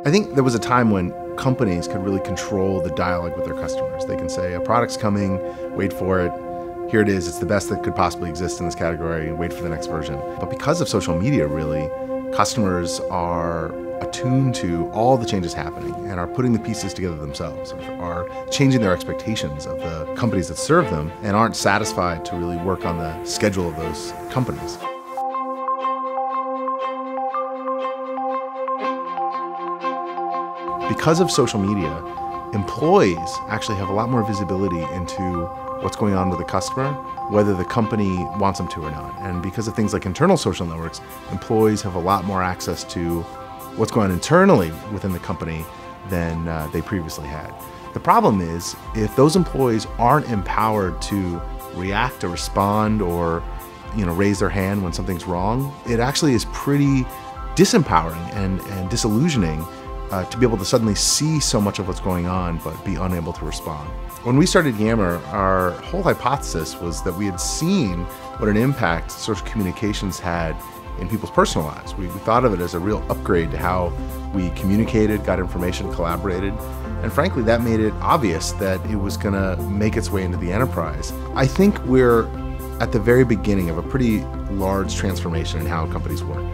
I think there was a time when companies could really control the dialogue with their customers. They can say, a product's coming, wait for it, here it is, it's the best that could possibly exist in this category, wait for the next version. But because of social media, really, customers are attuned to all the changes happening and are putting the pieces together themselves, are changing their expectations of the companies that serve them and aren't satisfied to really work on the schedule of those companies. Because of social media, employees actually have a lot more visibility into what's going on with the customer, whether the company wants them to or not. And because of things like internal social networks, employees have a lot more access to what's going on internally within the company than they previously had. The problem is, if those employees aren't empowered to react or respond or raise their hand when something's wrong, it actually is pretty disempowering and disillusioning to be able to suddenly see so much of what's going on but be unable to respond. When we started Yammer, our whole hypothesis was that we had seen what an impact social communications had in people's personal lives. We thought of it as a real upgrade to how we communicated, got information, collaborated, and frankly, that made it obvious that it was going to make its way into the enterprise. I think we're at the very beginning of a pretty large transformation in how companies work.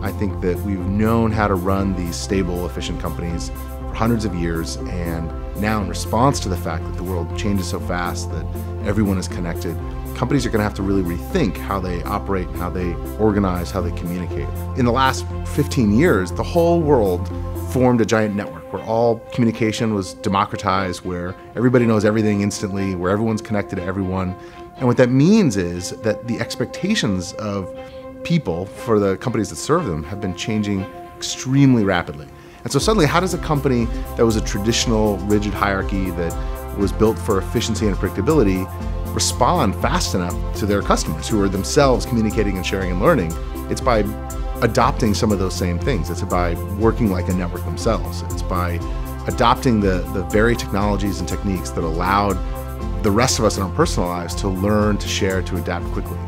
I think that we've known how to run these stable, efficient companies for hundreds of years, and now in response to the fact that the world changes so fast, that everyone is connected, companies are going to have to really rethink how they operate, how they organize, how they communicate. In the last 15 years, the whole world formed a giant network where all communication was democratized, where everybody knows everything instantly, where everyone's connected to everyone. And what that means is that the expectations of people for the companies that serve them have been changing extremely rapidly. And so suddenly, how does a company that was a traditional rigid hierarchy that was built for efficiency and predictability respond fast enough to their customers who are themselves communicating and sharing and learning? It's by adopting some of those same things. It's by working like a network themselves. It's by adopting the very technologies and techniques that allowed the rest of us in our personal lives to learn, to share, to adapt quickly.